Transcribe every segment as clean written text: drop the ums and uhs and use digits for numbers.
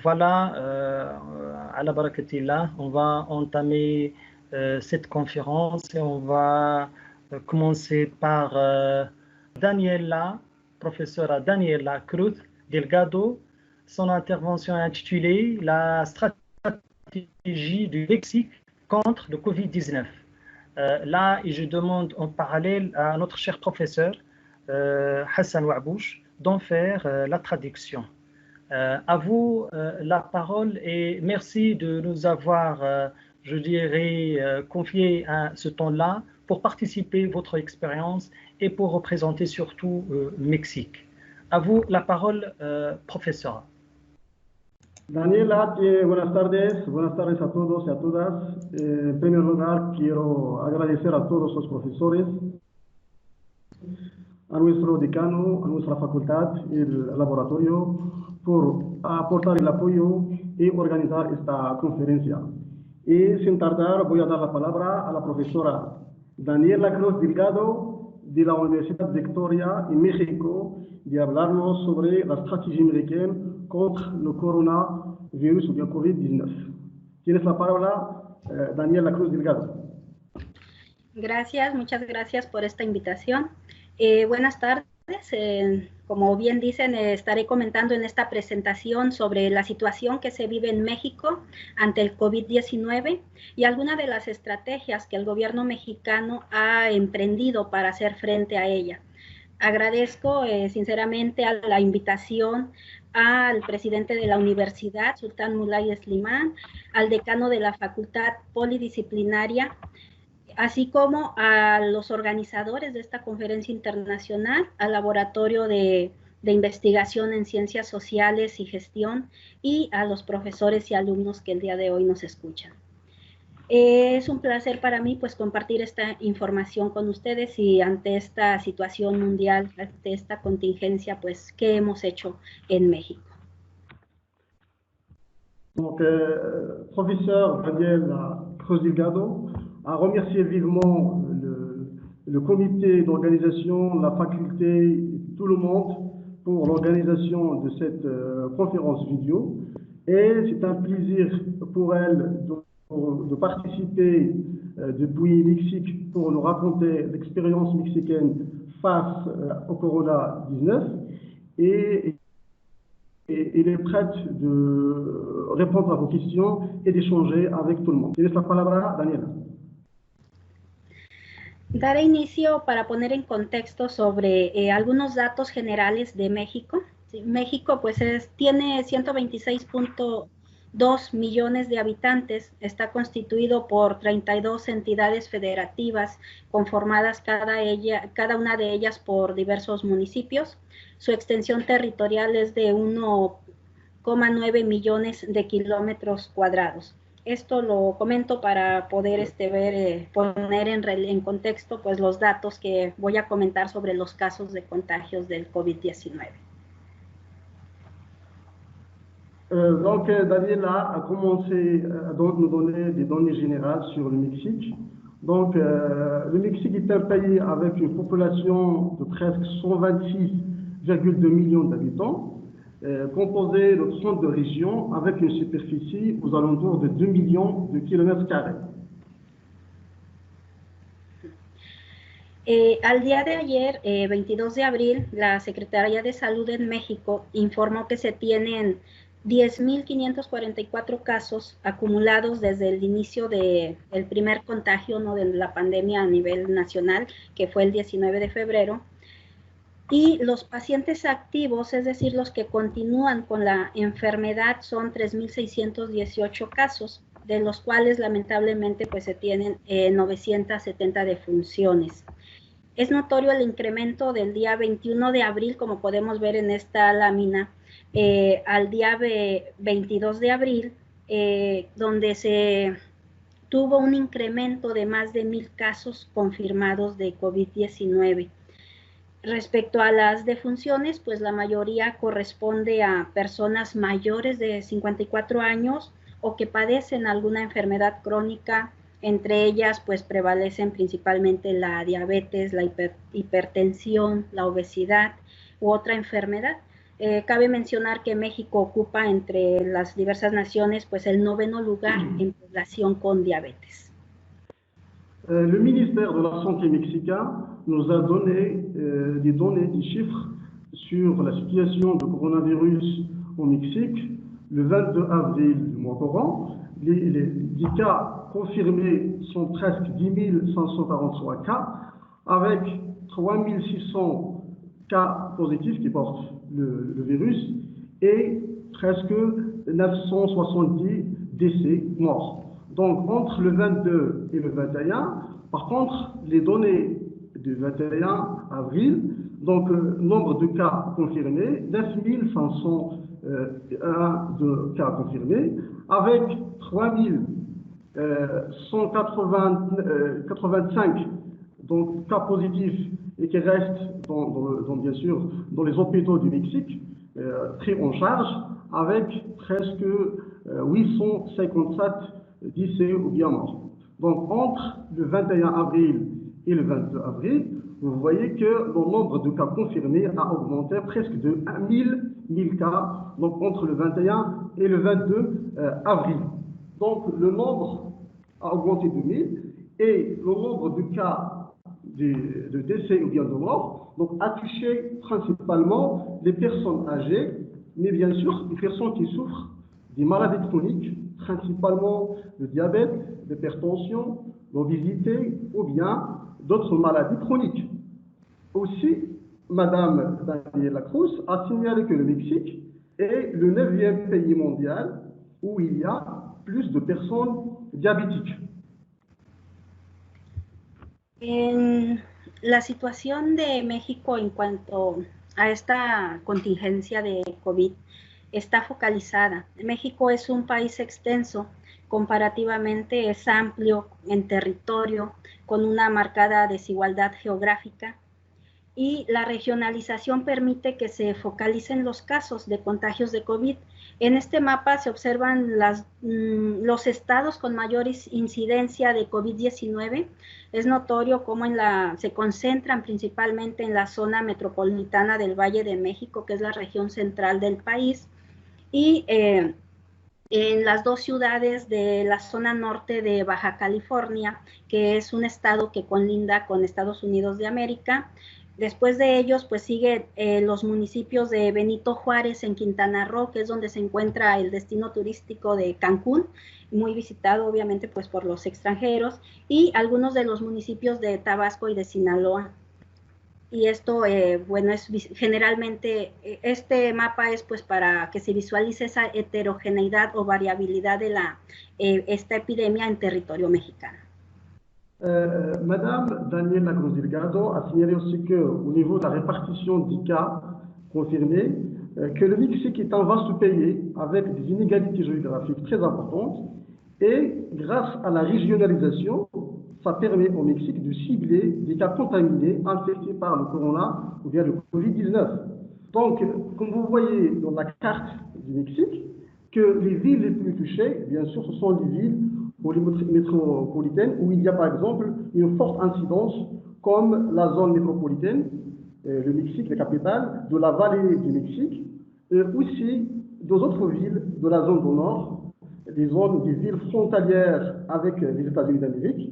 Voilà, à la barakatillah, on va entamer cette conférence et on va commencer par Daniela, professeure Daniela Cruz Delgado. Son intervention est intitulée La stratégie du Mexique contre le Covid-19. Là, et je demande en parallèle à notre cher professeur Hassan Ouabouche d'en faire la traduction. À vous la parole et merci de nous avoir, je dirais, confié ce temps-là pour participer à votre expérience et pour représenter surtout Mexique. À vous la parole, professeur. Daniela, buenas tardes a todos y a todas. En primer lugar, quiero agradecer a todos los profesores, a nuestro decano, a nuestra facultad y el laboratorio por aportar el apoyo y organizar esta conferencia. Y sin tardar voy a dar la palabra a la profesora Daniela Cruz Delgado de la Universidad Victoria en México de hablarnos sobre la estrategia americana contra el coronavirus o el COVID-19. Tienes la palabra, Daniela Cruz Delgado. Gracias, muchas gracias por esta invitación. Buenas tardes. Como bien dicen, estaré comentando en esta presentación sobre la situación que se vive en México ante el COVID-19 y algunas de las estrategias que el gobierno mexicano ha emprendido para hacer frente a ella. Agradezco sinceramente a la invitación al presidente de la universidad, Sultán Mulay Slimán, al decano de la Facultad Polidisciplinaria, así como a los organizadores de esta conferencia internacional, al Laboratorio de Investigación en Ciencias Sociales y Gestión y a los profesores y alumnos que el día de hoy nos escuchan. Es un placer para mí pues compartir esta información con ustedes y ante esta situación mundial, ante esta contingencia, pues qué hemos hecho en México. Donc, professeur Daniel Cruz Delgado a remercié vivement le comité d'organisation, la faculté, tout le monde pour l'organisation de cette conférence vidéo. Et c'est un plaisir pour elle de participer depuis Mexique pour nous raconter l'expérience mexicaine face au Corona-19. Et il est prête de répondre à vos questions et d'échanger avec tout le monde. Tienes la palabra, Daniela. Daré inicio para poner en contexto sobre algunos datos generales de México. Sí, México pues tiene 126.2 millones de habitantes, está constituido por 32 entidades federativas conformadas cada una de ellas por diversos municipios. Su extensión territorial es de 1,9 millones de kilómetros cuadrados. Esto lo comento para poder poner en contexto pues, los datos que voy a comentar sobre los casos de contagios del COVID-19. Donc, Daniela a commencé à nous donner des données générales sur le Mexique. Donc, le Mexique est un pays avec une population de presque 126,2 millions d'habitants, composé de 32 régions avec une superficie aux alentours de 2 millions de kilomètres carrés. Al día de ayer, 22 de abril, la Secretaría de Salud en México informó que se tienen 10.544 casos acumulados desde el inicio del primer contagio, ¿no?, de la pandemia a nivel nacional, que fue el 19 de febrero. Y los pacientes activos, es decir, los que continúan con la enfermedad, son 3.618 casos, de los cuales lamentablemente pues, se tienen 970 defunciones. Es notorio el incremento del día 21 de abril, como podemos ver en esta lámina, al día 22 de abril, donde se tuvo un incremento de más de 1,000 casos confirmados de COVID-19. Respecto a las defunciones, pues la mayoría corresponde a personas mayores de 54 años o que padecen alguna enfermedad crónica. Entre ellas pues prevalecen principalmente la diabetes, la hipertensión, la obesidad u otra enfermedad. Cabe mencionar que México ocupa entre las diversas naciones pues el 9º lugar en población con diabetes. Le ministère de la Santé mexicain nous a donné des données, des chiffres sur la situation de coronavirus au Mexique le 22 avril du mois courant. Les cas confirmés sont presque 10 543 cas, avec 3 600 cas positifs qui portent le virus et presque 970 décès morts. Donc, entre le 22 et le 21, par contre, les données du 21 avril, donc nombre de cas confirmés, 9 501 de cas confirmés, avec 3 185 donc, cas positifs et qui restent bien sûr dans les hôpitaux du Mexique, pris en charge, avec presque 857 décès ou bien morts. Donc entre le 21 avril et le 22 avril, vous voyez que le nombre de cas confirmés a augmenté presque de 1000 cas, donc entre le 21 et le 22 avril. Donc le nombre a augmenté de 1000 et le nombre de cas de décès ou bien de morts donc, a touché principalement les personnes âgées, mais bien sûr les personnes qui souffrent des maladies chroniques, principalement le diabète, l'hypertension, l'obésité ou bien d'autres maladies chroniques. Aussi, Madame Daniela Cruz a signalé que le Mexique est le 9e pays mondial où il y a plus de personnes diabétiques. En la situación de México en cuanto a esta contingencia de COVID está focalizada. México es un país extenso, comparativamente es amplio en territorio, con una marcada desigualdad geográfica, y la regionalización permite que se focalicen los casos de contagios de COVID. En este mapa se observan los estados con mayor incidencia de COVID-19. Es notorio cómo se concentran principalmente en la zona metropolitana del Valle de México, que es la región central del país, y en las dos ciudades de la zona norte de Baja California, que es un estado que colinda con Estados Unidos de América. Después de ellos, pues sigue los municipios de Benito Juárez en Quintana Roo, que es donde se encuentra el destino turístico de Cancún, muy visitado obviamente pues por los extranjeros, y algunos de los municipios de Tabasco y de Sinaloa. Y esto, bueno, es generalmente, este mapa es pues para que se visualice esa heterogeneidad o variabilidad de esta epidemia en territorio mexicano. Madame Daniela Cruz Delgado a signalé aussi qu'au niveau de la répartition des cas confirmés, que le Mexique est un vaste pays avec des inégalités géographiques très importantes et grâce à la régionalisation, ça permet au Mexique de cibler des cas contaminés infectés par le corona ou bien le Covid-19. Donc, comme vous voyez dans la carte du Mexique, que les villes les plus touchées, bien sûr, ce sont les villes métropolitaines où il y a par exemple une forte incidence comme la zone métropolitaine, le Mexique, la capitale, de la vallée du Mexique, et aussi d'autres villes de la zone du Nord, des villes frontalières avec les États-Unis d'Amérique,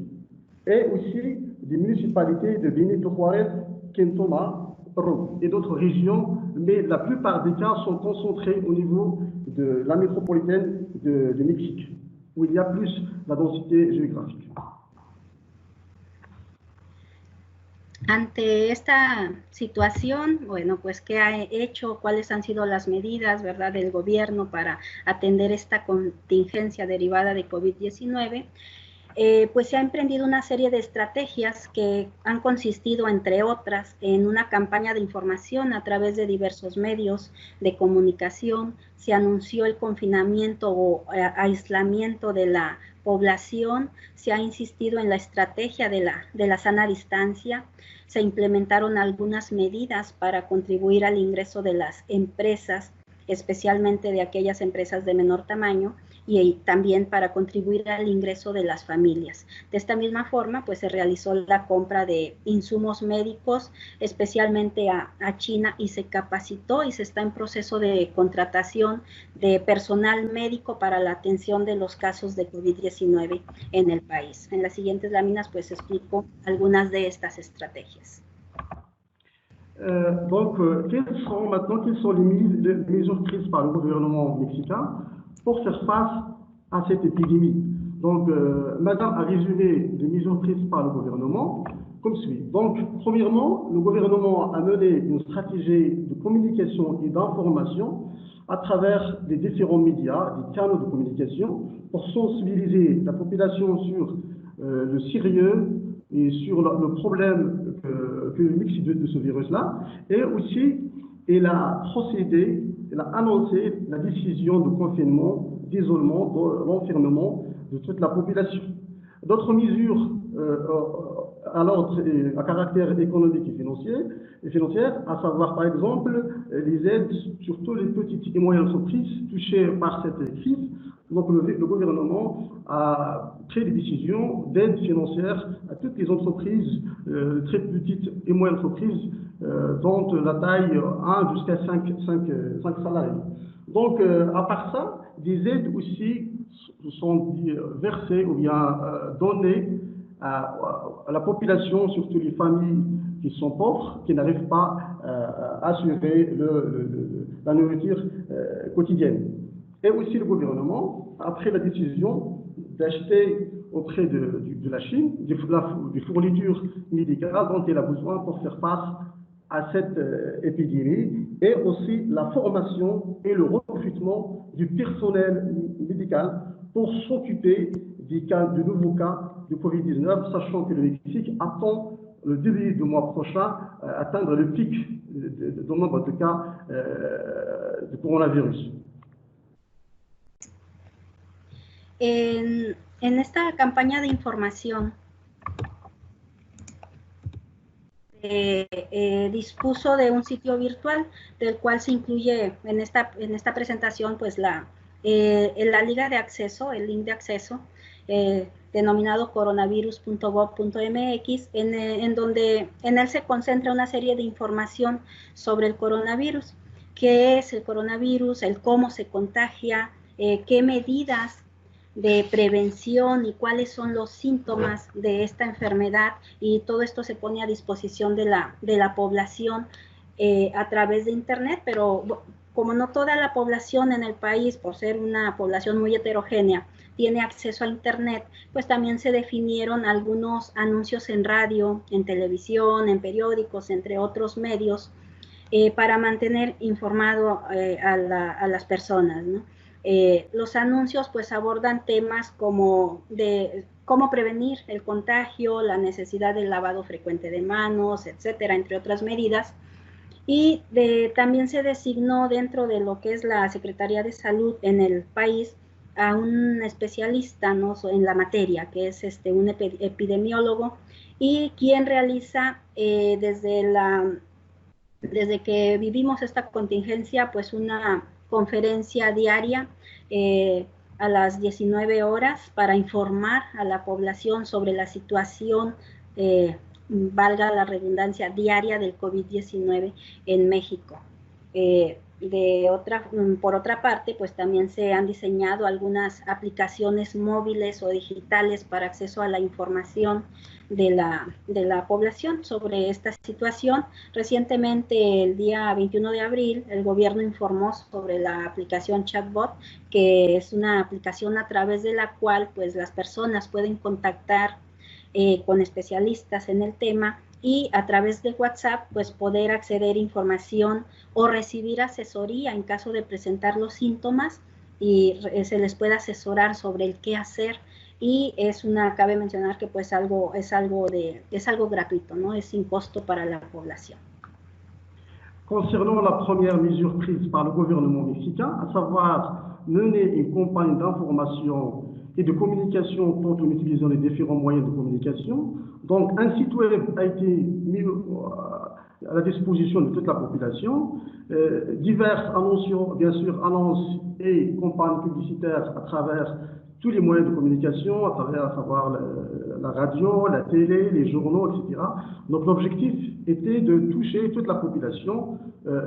et aussi des municipalités de Benito Juárez, Quintana Roo et d'autres régions, mais la plupart des cas sont concentrés au niveau de la métropolitaine de Mexique, où il y a plus la densité géographique. Ante esta situación, bueno, pues ¿qué ha hecho? ¿Cuáles han sido las medidas, verdad, del gobierno para atender esta contingencia derivada de COVID-19? Pues se ha emprendido una serie de estrategias que han consistido, entre otras, en una campaña de información a través de diversos medios de comunicación. Se anunció el confinamiento o aislamiento de la población, se ha insistido en la estrategia de la sana distancia, se implementaron algunas medidas para contribuir al ingreso de las empresas, especialmente de aquellas empresas de menor tamaño, y también para contribuir al ingreso de las familias. De esta misma forma, pues se realizó la compra de insumos médicos, especialmente a China, y se capacitó y se está en proceso de contratación de personal médico para la atención de los casos de COVID-19 en el país. En las siguientes láminas, pues explico algunas de estas estrategias. Quelles sont les mesures prises par le gouvernement mexicain pour faire face à cette épidémie? Donc, Madame a résumé les mesures prises par le gouvernement comme suit. Donc, premièrement, le gouvernement a mené une stratégie de communication et d'information à travers les différents médias, des canaux de communication, pour sensibiliser la population sur le sérieux et sur le problème que mixte de ce virus-là. Et aussi, elle a procédé, elle a annoncé la décision de confinement, d'isolement, de l'enfermement de toute la population. D'autres mesures à l'ordre à caractère économique et financière, à savoir par exemple les aides, surtout les petites et moyennes entreprises touchées par cette crise. Donc le gouvernement a pris des décisions d'aide financière à toutes les entreprises, très petites et moyennes entreprises, dont la taille 1 jusqu'à 5 salariés. Donc à part ça, des aides aussi sont versées ou bien données à la population, surtout les familles qui sont pauvres, qui n'arrivent pas à assurer la nourriture quotidienne. Et aussi le gouvernement a pris la décision d'acheter auprès de la Chine des fournitures médicales dont elle a besoin pour faire face à cette épidémie, et aussi la formation et le recrutement du personnel médical pour s'occuper de nouveaux cas de Covid-19, sachant que le Mexique attend le début du mois prochain atteindre le pic du nombre de cas de coronavirus. En esta campaña de información dispuso de un sitio virtual del cual se incluye en esta presentación pues la liga de acceso, el link de acceso denominado coronavirus.gov.mx, en él se concentra una serie de información sobre el coronavirus, qué es el coronavirus, el cómo se contagia, qué medidas de prevención y cuáles son los síntomas de esta enfermedad, y todo esto se pone a disposición de la población a través de internet, pero como no toda la población en el país, por ser una población muy heterogénea, tiene acceso a internet, pues también se definieron algunos anuncios en radio, en televisión, en periódicos, entre otros medios, para mantener informado a las personas, ¿no? Los anuncios pues abordan temas como de cómo prevenir el contagio, la necesidad del lavado frecuente de manos, etcétera, entre otras medidas. Y también se designó dentro de lo que es la Secretaría de Salud en el país a un especialista, ¿no?, en la materia, que es un epidemiólogo, y quien realiza desde que vivimos esta contingencia pues una conferencia diaria a las 19 horas para informar a la población sobre la situación, valga la redundancia, diaria del COVID-19 en México. Por otra parte, pues también se han diseñado algunas aplicaciones móviles o digitales para acceso a la información de la población sobre esta situación. Recientemente, el día 21 de abril, el gobierno informó sobre la aplicación Chatbot, que es una aplicación a través de la cual pues las personas pueden contactar con especialistas en el tema, y a través de WhatsApp pues poder acceder a información o recibir asesoría en caso de presentar los síntomas, y se les puede asesorar sobre el qué hacer. Y cabe mencionar que pues es algo gratuito, ¿no? Es sin costo para la población. Concernant la première mesure prise par le gouvernement mexicain, à savoir mener une campagne d'information et de communication quand on utilise les différents moyens de communication. Donc, un site web a été mis à la disposition de toute la population. Diverses annonces, bien sûr, annonces et campagnes publicitaires à travers tous les moyens de communication, à savoir la radio, la télé, les journaux, etc. Donc l'objectif était de toucher toute la population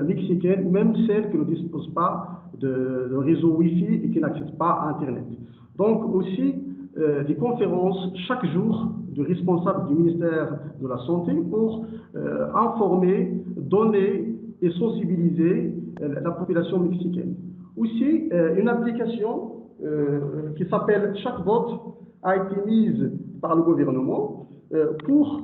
mexicaine, même celle qui ne dispose pas de réseau Wi-Fi et qui n'accède pas à Internet. Donc aussi des conférences chaque jour de responsables du ministère de la Santé pour informer, donner et sensibiliser la population mexicaine. Aussi, une application qui s'appelle Chatbot a été mise par le gouvernement pour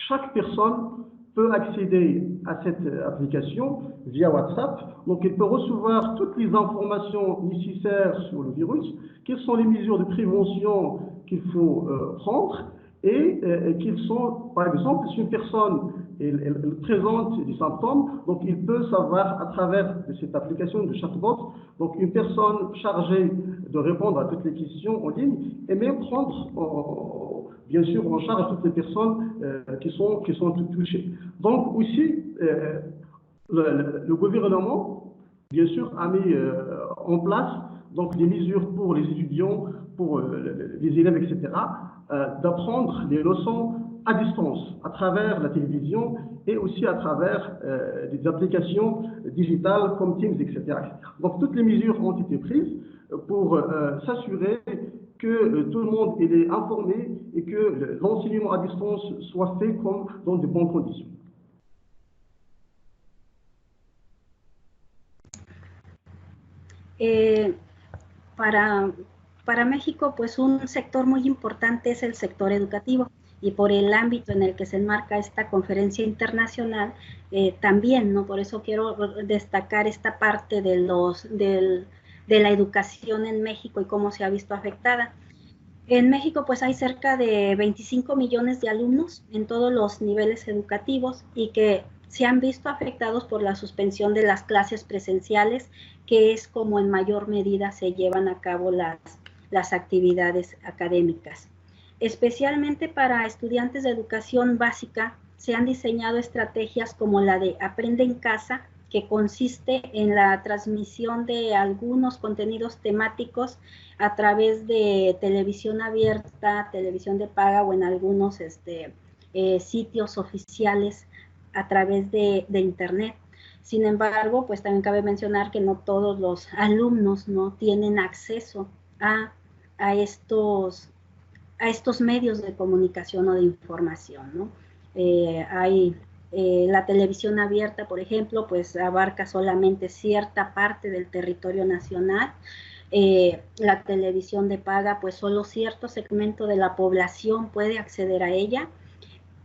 chaque personne peut accéder à cette application via WhatsApp. Donc, il peut recevoir toutes les informations nécessaires sur le virus, quelles sont les mesures de prévention qu'il faut prendre et qu'ils sont, par exemple, si une personne elle présente des symptômes, donc il peut savoir à travers cette application de chatbot, donc une personne chargée de répondre à toutes les questions en ligne et même prendre bien sûr en charge toutes les personnes qui sont touchées. Donc aussi, le gouvernement, bien sûr, a mis en place donc des mesures pour les étudiants, pour les élèves, etc., d'apprendre les leçons à distance, à travers la télévision et aussi à travers des applications digitales comme Teams, etc., etc. Donc toutes les mesures ont été prises pour s'assurer que tout le monde est informé et que l'enseignement à distance soit fait comme dans de bonnes conditions. Para México, pues un sector muy importante es el sector educativo y por el ámbito en el que se enmarca esta conferencia internacional también, ¿no? Por eso quiero destacar esta parte de la educación en México y cómo se ha visto afectada. En México, pues hay cerca de 25 millones de alumnos en todos los niveles educativos y que se han visto afectados por la suspensión de las clases presenciales, que es como en mayor medida se llevan a cabo las actividades académicas. Especialmente para estudiantes de educación básica, se han diseñado estrategias como la de Aprende en Casa, que consiste en la transmisión de algunos contenidos temáticos a través de televisión abierta, televisión de paga o en algunos sitios oficiales a través de Internet. Sin embargo, pues también cabe mencionar que no todos los alumnos no tienen acceso a estos medios de comunicación o de información, ¿no? Hay la televisión abierta, por ejemplo, pues abarca solamente cierta parte del territorio nacional. La televisión de paga, pues solo cierto segmento de la población puede acceder a ella,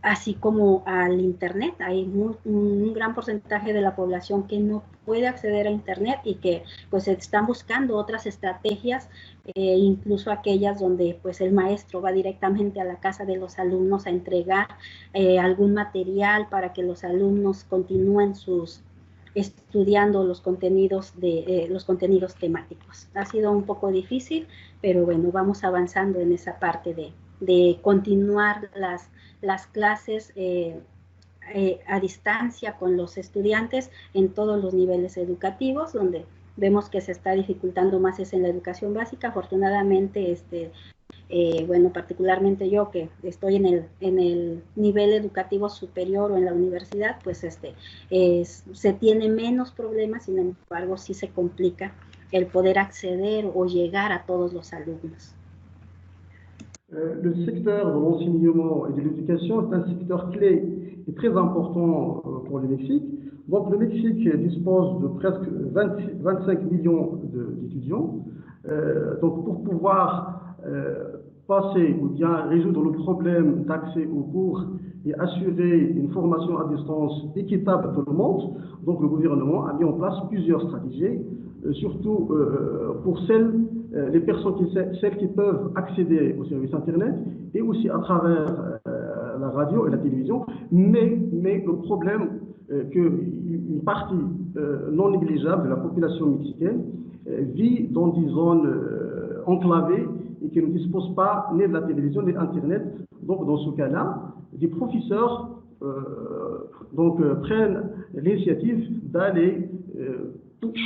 así como al Internet. Hay un gran porcentaje de la población que no puede acceder a Internet y que pues están buscando otras estrategias, incluso aquellas donde pues el maestro va directamente a la casa de los alumnos a entregar algún material para que los alumnos continúen estudiando los contenidos temáticos. Ha sido un poco difícil, pero bueno, vamos avanzando en esa parte de continuar las clases a distancia con los estudiantes en todos los niveles educativos. Donde vemos que se está dificultando más es en la educación básica. Afortunadamente, bueno, particularmente yo que estoy en el nivel educativo superior o en la universidad, pues se tiene menos problemas. Sin embargo, sí se complica el poder acceder o llegar a todos los alumnos. Le secteur de l'enseignement et de l'éducation est un secteur clé et très important pour le Mexique. Donc le Mexique dispose de presque 25 millions d'étudiants. Donc pour pouvoir passer ou bien résoudre le problème d'accès aux cours et assurer une formation à distance équitable à tout le monde, donc le gouvernement a mis en place plusieurs stratégies, surtout pour les personnes celles qui peuvent accéder au service Internet et aussi à travers la radio et la télévision, mais le problème qu'une partie non négligeable de la population mexicaine vit dans des zones enclavées et et qui ne disposent pas ni de la télévision ni d'Internet. Donc, dans ce cas-là, des professeurs prennent l'initiative d'aller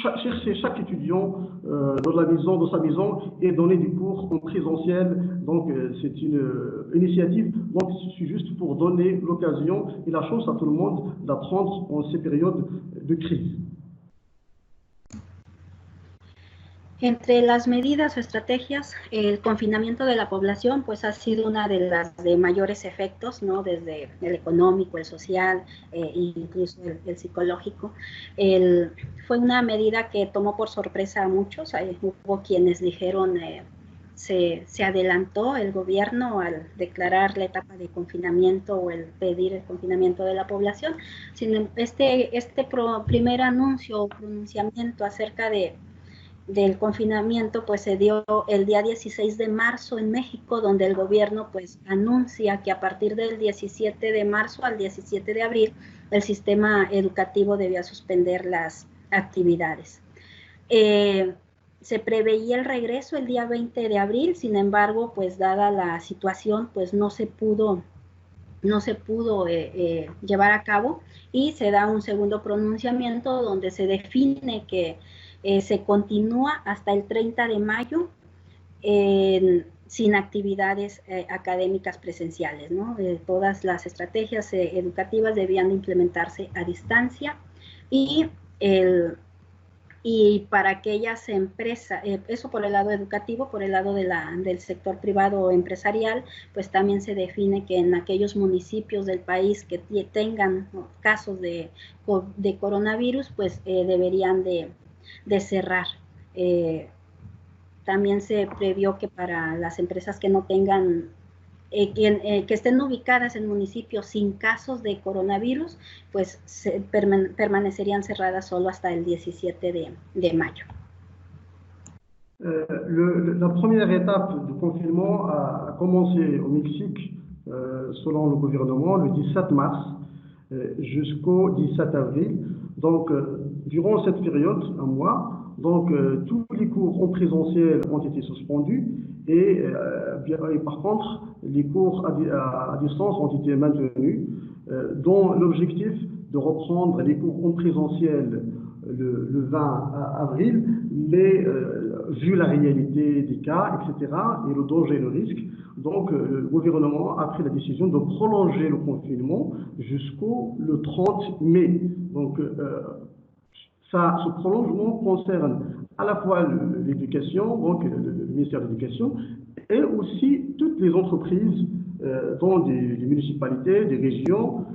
chercher chaque étudiant dans sa maison et donner des cours en présentiel. Donc, c'est une initiative. Donc, c'est juste pour donner l'occasion et la chance à tout le monde d'apprendre en ces périodes de crise. Entre las medidas o estrategias, el confinamiento de la población pues ha sido una de las de mayores efectos, ¿no? Desde el económico, el social, incluso el psicológico. Fue una medida que tomó por sorpresa a muchos. Hubo quienes dijeron se adelantó el gobierno al declarar la etapa de confinamiento o el pedir el confinamiento de la población. Este primer anuncio o pronunciamiento acerca del confinamiento pues se dio el día 16 de marzo en México, donde el gobierno pues anuncia que a partir del 17 de marzo al 17 de abril el sistema educativo debía suspender las actividades. Se preveía el regreso el día 20 de abril, sin embargo, pues dada la situación, pues no se pudo llevar a cabo, y se da un segundo pronunciamiento donde se define que se continúa hasta el 30 de mayo sin actividades académicas presenciales, ¿no? Todas las estrategias educativas debían implementarse a distancia, y para aquellas empresas, eso por el lado educativo. Por el lado del sector privado o empresarial, pues también se define que en aquellos municipios del país que tengan casos de coronavirus, pues deberían de cerrar. También se previó que para las empresas que no tengan, que estén ubicadas en municipios sin casos de coronavirus, pues permanecerían cerradas solo hasta el 17 de mayo. La première étape du confinement a commencé au Mexique, selon le gouvernement, le 17 mars jusqu'au 17 avril. Donc, durant cette période, un mois, donc tous les cours en présentiel ont été suspendus, et par contre, les cours à distance ont été maintenus, dont l'objectif de reprendre les cours en présentiel le 20 avril, mais vu la réalité des cas, etc., et le danger et le risque, donc le gouvernement a pris la décision de prolonger le confinement jusqu'au 30 mai. Donc, ce prolongement concerne à la fois l'éducation, donc le ministère de l'Éducation, et aussi toutes les entreprises dans des municipalités, des régions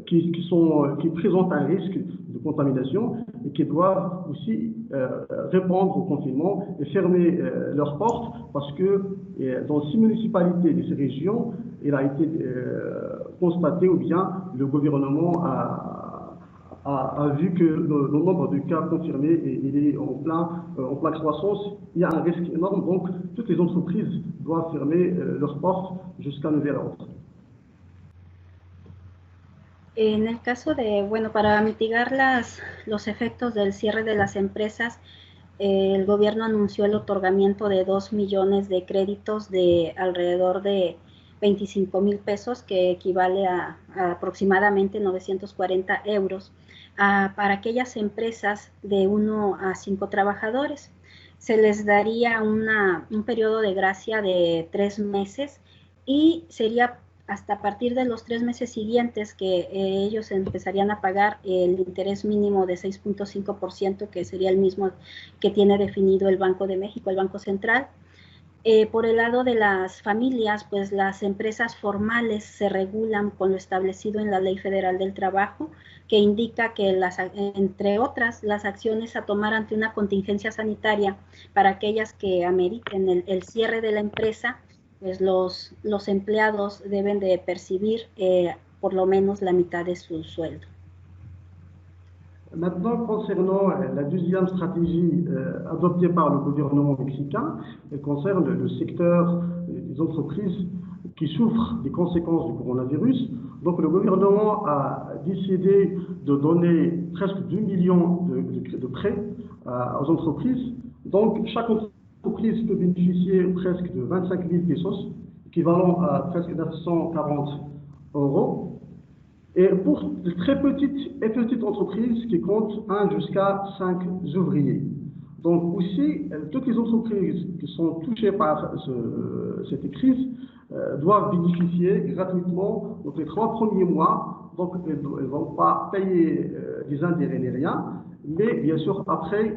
qui présentent un risque de contamination et qui doivent aussi répondre au confinement et fermer leurs portes, parce que dans 6 municipalités de ces régions, il a été constaté, ou bien le gouvernement a vu que le nombre de cas confirmés il est en pleine croissance. Il y a un risque énorme, donc toutes les entreprises doivent fermer leurs portes jusqu'à nouvel ordre. En el caso de, para mitigar los efectos del cierre de las empresas, el gobierno anunció el otorgamiento de 2 millones de créditos de alrededor de 25,000 pesos, que equivale a aproximadamente 940 euros, para aquellas empresas de 1 a 5 trabajadores. Se les daría un periodo de gracia de 3 meses, y sería hasta a partir de los 3 meses siguientes que ellos empezarían a pagar el interés mínimo de 6.5%, que sería el mismo que tiene definido el Banco de México, el Banco Central. Por el lado de las familias, pues las empresas formales se regulan con lo establecido en la Ley Federal del Trabajo, que indica que, entre otras, las acciones a tomar ante una contingencia sanitaria para aquellas que ameriten el cierre de la empresa, pues los empleados deben de percibir por lo menos la mitad de su sueldo. Maintenant, concernant la deuxième stratégie adoptée par le gouvernement mexicain, elle concerne le secteur des entreprises qui souffrent des conséquences du coronavirus. Donc, le gouvernement a décidé de donner presque 2 millions de prêts aux entreprises. Donc, chaque entreprise l'entreprise peut bénéficier presque de 25 000 pesos, équivalent à presque 940 euros. Et pour de très petites et petites entreprises qui comptent 1 jusqu'à 5 ouvriers. Donc aussi, toutes les entreprises qui sont touchées par cette crise doivent bénéficier gratuitement donc les 3 premiers mois. Donc elles ne vont pas payer des intérêts ni rien, mais bien sûr après,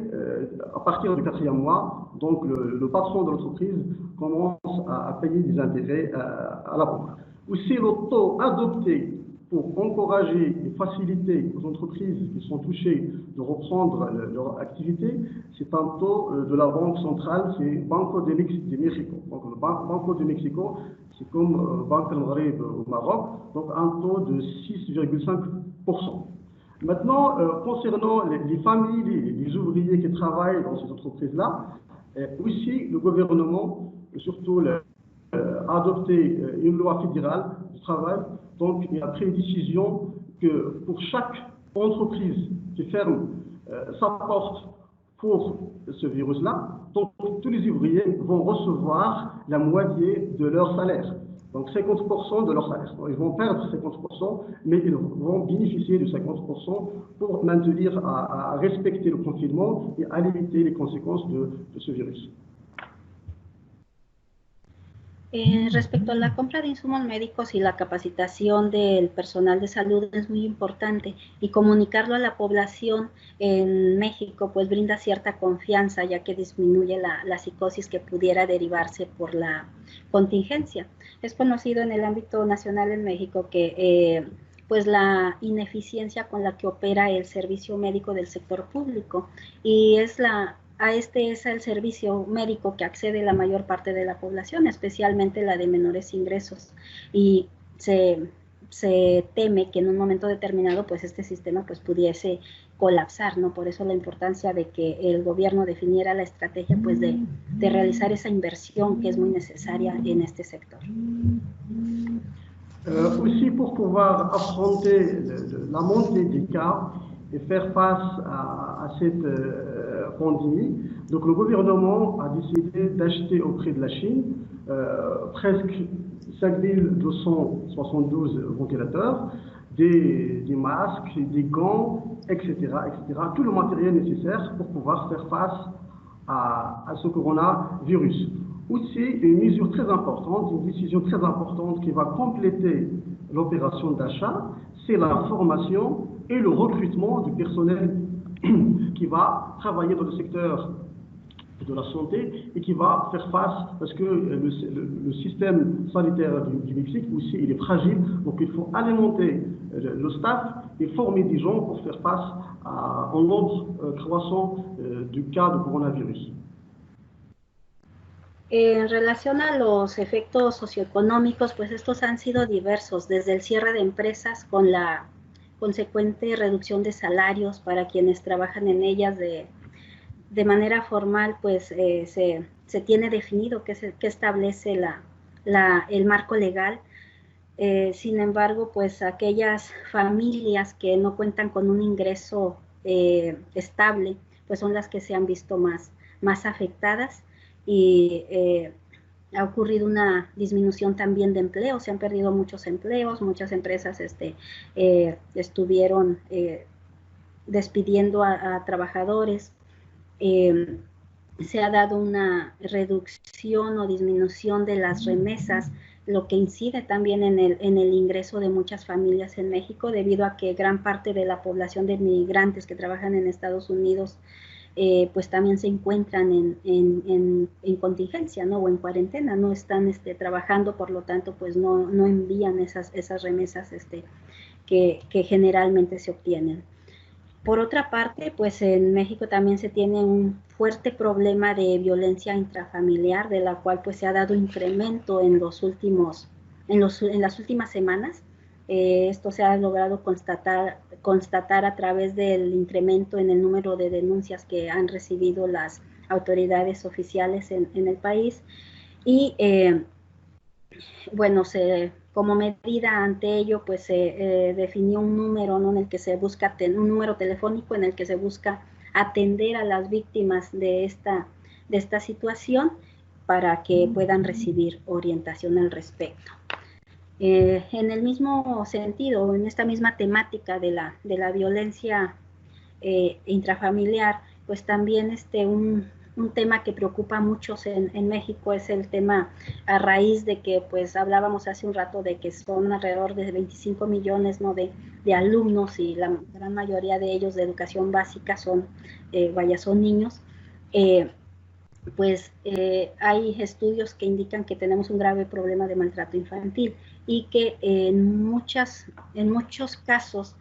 à partir du 4e mois, donc le patron de l'entreprise commence à payer des intérêts à la banque. Aussi le taux adopté pour encourager et faciliter aux entreprises qui sont touchées de reprendre leur activité, c'est un taux de la Banque centrale, c'est Banco de Mexico. Donc le Banco de Mexico, c'est comme Banque al-Maghreb au Maroc, donc un taux de 6,5%. Maintenant, concernant les familles, les ouvriers qui travaillent dans ces entreprises-là, aussi le gouvernement, et surtout a adopté une loi fédérale du travail. Donc, il a pris une décision que pour chaque entreprise qui ferme sa porte pour ce virus-là, donc tous les ouvriers vont recevoir la moitié de leur salaire. Donc 50% de leur salaire. Donc, ils vont perdre 50%, mais ils vont bénéficier de 50% pour maintenir à respecter le confinement et à limiter les conséquences de ce virus. Respecto a la compra de insumos médicos y la capacitación del personal de salud es muy importante, y comunicarlo a la población en México pues brinda cierta confianza, ya que disminuye la psicosis que pudiera derivarse por la contingencia. Es conocido en el ámbito nacional en México que pues la ineficiencia con la que opera el servicio médico del sector público, y es el servicio médico que accede la mayor parte de la población, especialmente la de menores ingresos, y se teme que en un momento determinado pues este sistema pues pudiese colapsar, ¿no? Por eso la importancia de que el gobierno definiera la estrategia pues de realizar esa inversión que es muy necesaria en este sector. Aussi pour pouvoir affronter la montée des cas et faire face à cette pandémie. Donc le gouvernement a décidé d'acheter auprès de la Chine presque 5272 ventilateurs, des masques, des gants, etc., etc. Tout le matériel nécessaire pour pouvoir faire face à ce coronavirus. Aussi, une mesure très importante, une décision très importante qui va compléter l'opération d'achat, c'est la formation et le recrutement du personnel qui va travailler dans le secteur de la santé et qui va faire face, parce que le système sanitaire du Mexique aussi, il est fragile, donc il faut alimenter le staff et former des gens pour faire face au nombre croissant du cas de coronavirus. En relación a los efectos socioeconómicos, pues estos han sido diversos, desde el cierre de empresas con la consecuente reducción de salarios para quienes trabajan en ellas de manera formal, pues se tiene definido qué establece el marco legal. Sin embargo, pues aquellas familias que no cuentan con un ingreso estable, pues son las que se han visto más afectadas, y ha ocurrido una disminución también de empleo, se han perdido muchos empleos, muchas empresas estuvieron despidiendo a trabajadores, se ha dado una reducción o disminución de las remesas, lo que incide también en el ingreso de muchas familias en México, debido a que gran parte de la población de migrantes que trabajan en Estados Unidos pues también se encuentran en contingencia, ¿no? O en cuarentena, no están trabajando, por lo tanto pues no envían esas remesas que generalmente se obtienen. Por otra parte, pues en México también se tiene un fuerte problema de violencia intrafamiliar, de la cual pues se ha dado incremento en las últimas semanas. Esto se ha logrado constatar a través del incremento en el número de denuncias que han recibido las autoridades oficiales en el país, y bueno, como medida ante ello, pues se definió un número, ¿no?, en el que se busca un número telefónico en el que se busca atender a las víctimas de de esta situación para que puedan recibir orientación al respecto. En el mismo sentido, en esta misma temática de la violencia intrafamiliar, pues también un tema que preocupa a muchos en México es el tema a raíz de que pues hablábamos hace un rato de que son alrededor de 25 millones, ¿no?, de alumnos, y la gran mayoría de ellos de educación básica son niños. Hay estudios que indican que tenemos un grave problema de maltrato infantil y que en muchos casos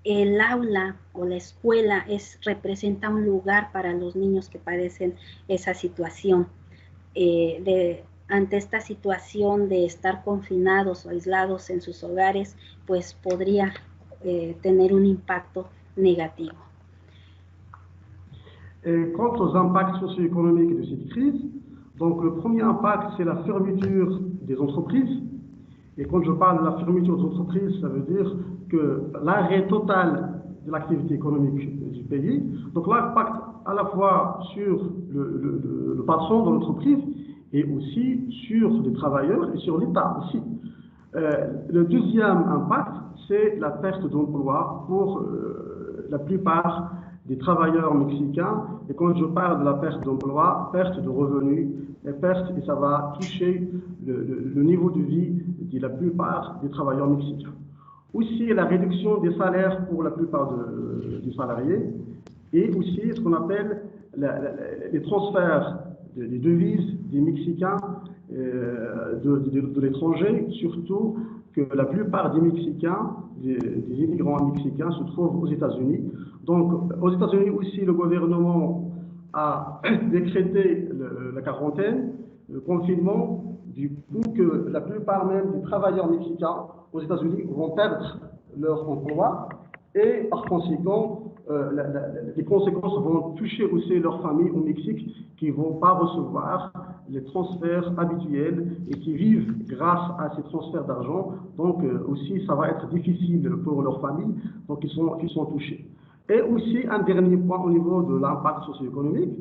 el aula o la escuela representa un lugar para los niños que padecen esa situación. Ante esta situación de estar confinados o aislados en sus hogares, pues podría tener un impacto negativo. Quant aux impacts socio-économiques de cette crise, donc le premier impact, c'est la fermeture des entreprises. Et quand je parle de la fermeture des entreprises, ça veut dire que l'arrêt total de l'activité économique du pays. Donc l'impact à la fois sur le patron de l'entreprise et aussi sur les travailleurs et sur l'État aussi. Le deuxième impact, c'est la perte d'emploi pour la plupart des travailleurs mexicains. Et quand je parle de la perte d'emploi, perte de revenus, et ça va toucher le niveau de vie de la plupart des travailleurs mexicains. Aussi la réduction des salaires pour la plupart des salariés, et aussi ce qu'on appelle les transferts des devises des Mexicains de l'étranger, surtout que la plupart des Mexicains, des immigrants mexicains, se trouvent aux États-Unis. Donc aux États-Unis aussi, le gouvernement a décrété la quarantaine, le confinement, du coup que la plupart même des travailleurs mexicains aux États-Unis vont perdre leur emploi et par conséquent, les conséquences vont toucher aussi leurs familles au Mexique qui ne vont pas recevoir les transferts habituels et qui vivent grâce à ces transferts d'argent. Donc aussi, ça va être difficile pour leurs familles, donc ils sont touchés. Et aussi, un dernier point au niveau de l'impact socio-économique,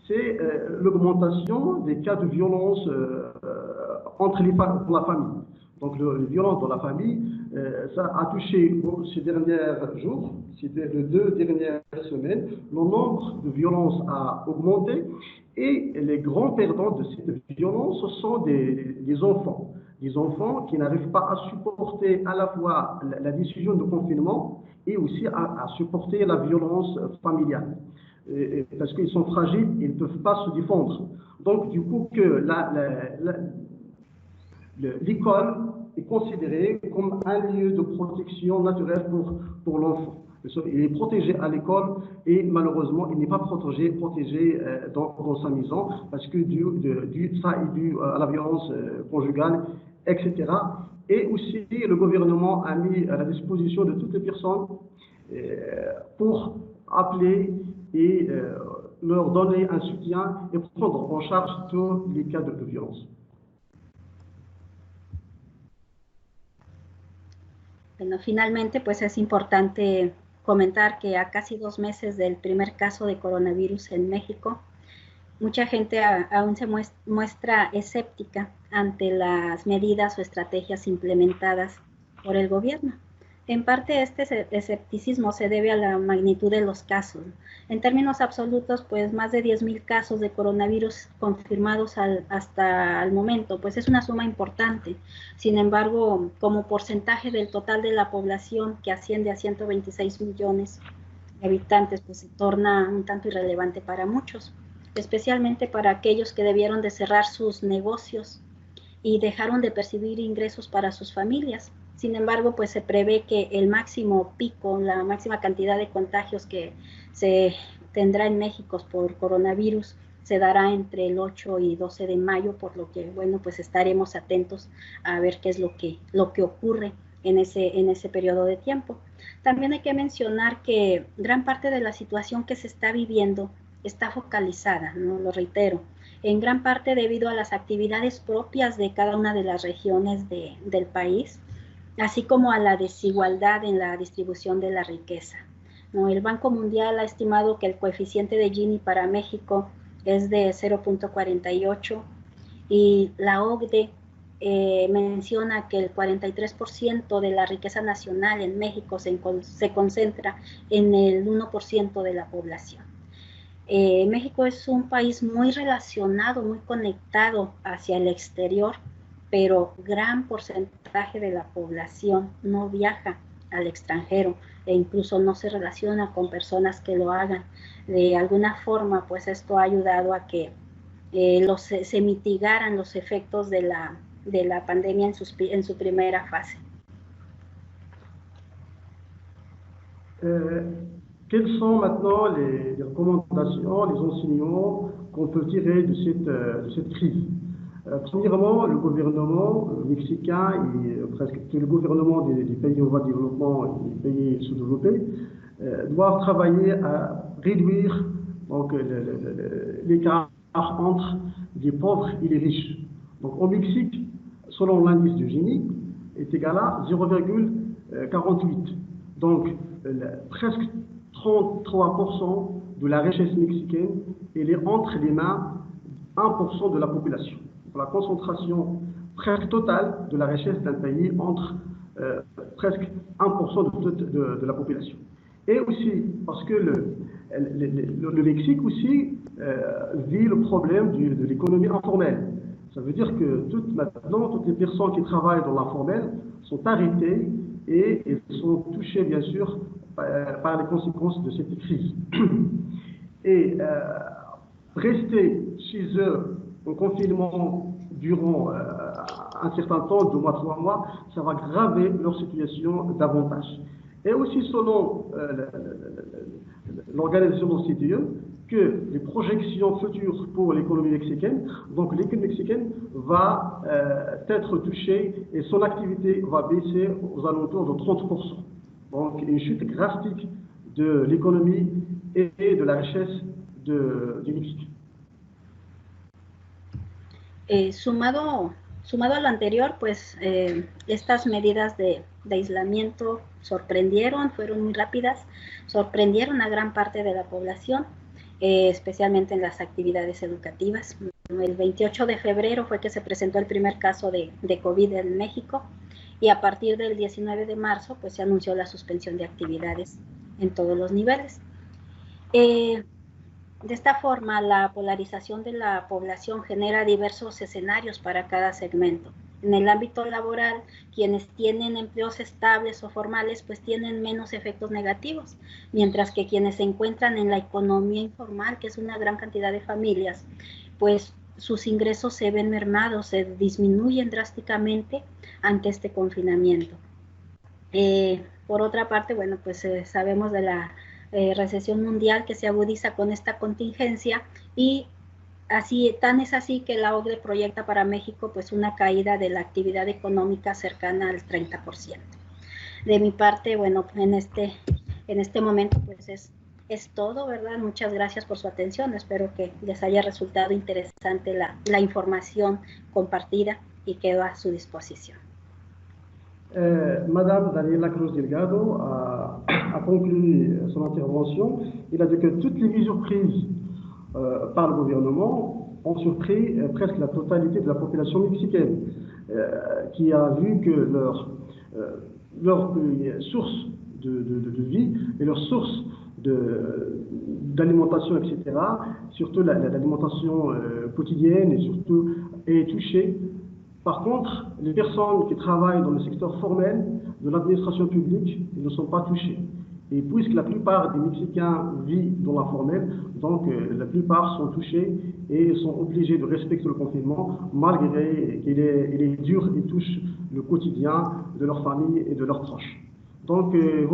c'est l'augmentation des cas de violence entre dans la famille. Donc, les violences dans la famille, ça a touché ces derniers jours, les 2 dernières semaines, le nombre de violences a augmenté et les grands perdants de cette violence sont des enfants. Des enfants qui n'arrivent pas à supporter à la fois la décision de confinement et aussi à supporter la violence familiale. Parce qu'ils sont fragiles, ils ne peuvent pas se défendre. Donc, du coup, que l'école est considérée comme un lieu de protection naturelle pour l'enfant. Il est protégé à l'école et malheureusement, il n'est pas protégé dans sa maison parce que ça est dû à la violence conjugale, etc. Et aussi, le gouvernement a mis à la disposition de toutes les personnes pour appeler et leur donner un soutien et prendre en charge tous les cas de violence. Bueno, finalmente, pues es importante comentar que a casi 2 meses del primer caso de coronavirus en México, mucha gente aún se muestra escéptica ante las medidas o estrategias implementadas por el gobierno. En parte este escepticismo se debe a la magnitud de los casos. En términos absolutos, pues más de 10,000 casos de coronavirus confirmados hasta el momento, pues es una suma importante. Sin embargo, como porcentaje del total de la población que asciende a 126 millones de habitantes, pues se torna un tanto irrelevante para muchos, especialmente para aquellos que debieron de cerrar sus negocios y dejaron de percibir ingresos para sus familias. Sin embargo, pues se prevé que el máximo pico, la máxima cantidad de contagios que se tendrá en México por coronavirus se dará entre el 8 y 12 de mayo, por lo que, bueno, pues estaremos atentos a ver qué es lo que ocurre en ese periodo de tiempo. También hay que mencionar que gran parte de la situación que se está viviendo está focalizada, ¿no? Lo reitero, en gran parte debido a las actividades propias de cada una de las regiones del país, así como a la desigualdad en la distribución de la riqueza, ¿no? El Banco Mundial ha estimado que el coeficiente de Gini para México es de 0.48 y la OCDE menciona que el 43% de la riqueza nacional en México se concentra en el 1% de la población. México es un país muy relacionado, muy conectado hacia el exterior, pero gran porcentaje de la población no viaja al extranjero e incluso no se relaciona con personas que lo hagan. De alguna forma, pues esto ha ayudado a que se mitigaran los efectos de la pandemia en su primera fase. Quelles sont maintenant les recommandations, les enseignements qu'on peut tirer de cette crise? Premièrement, le gouvernement mexicain et presque tous les gouvernements des pays en voie de développement et des pays sous-développés doivent travailler à réduire l'écart entre les pauvres et les riches. Donc au Mexique, selon l'indice de Gini, est égal à 0,48. Donc presque 33% de la richesse mexicaine, elle est entre les mains 1% de la population. Pour la concentration presque totale de la richesse d'un pays entre presque 1% de la population. Et aussi, parce que le Mexique aussi vit le problème de l'économie informelle. Ça veut dire que maintenant, toutes les personnes qui travaillent dans l'informel sont arrêtées et elles sont touchées, bien sûr, par les conséquences de cette crise. Et rester chez eux en confinement durant un certain temps, 2 mois, 3 mois, ça va aggraver leur situation davantage. Et aussi selon l'organisation de l'OCDE, que les projections futures pour l'économie mexicaine, donc l'économie mexicaine va être touchée et son activité va baisser aux alentours de 30%. Donc une chute drastique de l'économie et de la richesse du Mexique. Sumado a lo anterior, pues estas medidas de aislamiento fueron muy rápidas, sorprendieron a gran parte de la población, especialmente en las actividades educativas. El 28 de febrero fue que se presentó el primer caso de COVID en México y a partir del 19 de marzo pues se anunció la suspensión de actividades en todos los niveles. De esta forma, la polarización de la población genera diversos escenarios para cada segmento. En el ámbito laboral, quienes tienen empleos estables o formales, pues tienen menos efectos negativos, mientras que quienes se encuentran en la economía informal, que es una gran cantidad de familias, pues sus ingresos se ven mermados, se disminuyen drásticamente ante este confinamiento. Por otra parte, bueno, pues sabemos de la recesión mundial que se agudiza con esta contingencia y tan es así que la OCDE proyecta para México pues una caída de la actividad económica cercana al 30%. De mi parte, bueno, en este momento pues es todo, ¿verdad? Muchas gracias por su atención. Espero que les haya resultado interesante la información compartida y quedo a su disposición. Madame Daniela Cruz Delgado a conclu son intervention. Il a dit que toutes les mesures prises par le gouvernement ont surpris presque la totalité de la population mexicaine, qui a vu que leur source de vie et leur source d'alimentation, etc., surtout l'alimentation quotidienne et surtout est touchée. Par contre, les personnes qui travaillent dans le secteur formel de l'administration publique ne sont pas touchées. Et puisque la plupart des Mexicains vivent dans l'informel, donc la plupart sont touchés et sont obligés de respecter le confinement, malgré qu'il est dur et touche le quotidien de leur famille et de leurs proches. Donc, je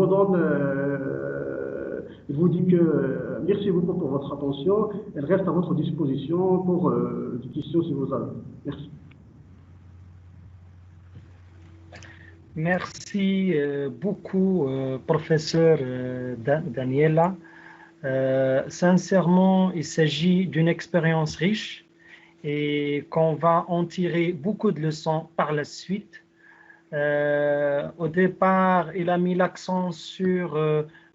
vous dis que merci beaucoup pour votre attention. Elle reste à votre disposition pour des questions si vous avez. Merci. Merci beaucoup, professeur Daniela. Sincèrement, il s'agit d'une expérience riche et qu'on va en tirer beaucoup de leçons par la suite. Au départ, il a mis l'accent sur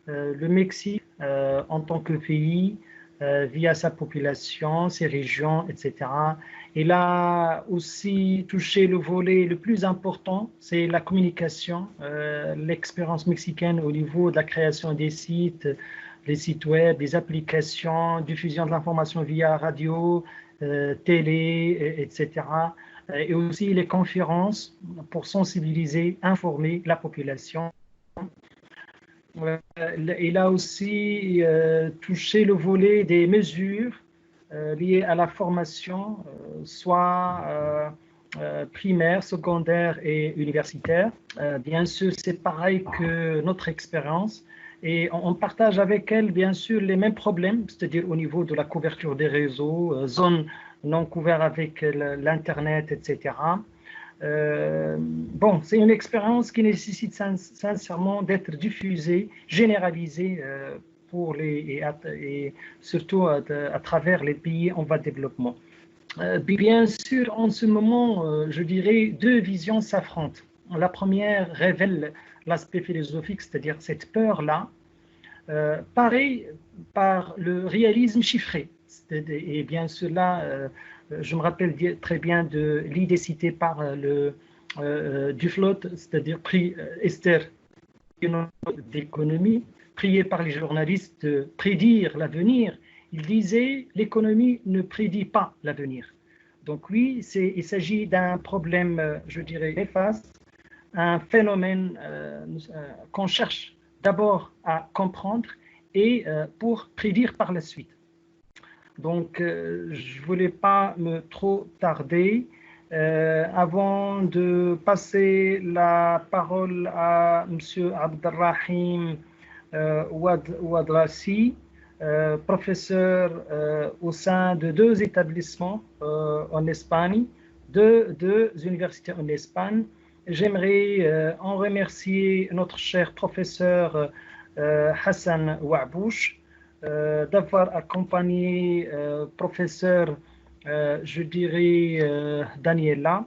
le Mexique en tant que pays, via sa population, ses régions, etc. Il a aussi touché le volet le plus important, c'est la communication, l'expérience mexicaine au niveau de la création des sites, des sites web, des applications, diffusion de l'information via radio, télé, etc. Et aussi les conférences pour sensibiliser, informer la population. Il a aussi touché le volet des mesures liées à la formation, soit primaire, secondaire et universitaire. Bien sûr, c'est pareil que notre expérience. Et on partage avec elle, bien sûr, les mêmes problèmes, c'est-à-dire au niveau de la couverture des réseaux, zones non couvertes avec l'Internet, etc. Bon, c'est une expérience qui nécessite sincèrement d'être diffusée, généralisée pour et surtout à travers les pays en voie de développement. Bien sûr, en ce moment, je dirais, deux visions s'affrontent. La première révèle l'aspect philosophique, c'est-à-dire cette peur-là, pareil par le réalisme chiffré. Et bien sûr, là, je me rappelle très bien de l'idée citée par Duflot, c'est-à-dire Esther d'économie, prié par les journalistes de prédire l'avenir. Il disait l'économie ne prédit pas l'avenir. Donc oui, il s'agit d'un problème, je dirais, néfaste, un phénomène qu'on cherche d'abord à comprendre et pour prédire par la suite. Donc, je ne voulais pas me trop tarder. Avant de passer la parole à M. Abdelrahim Ouadrassi, professeur au sein de deux établissements en Espagne, deux universités en Espagne. J'aimerais en remercier notre cher professeur Hassan Ouabouch d'avoir accompagné professeur, je dirais, Daniela,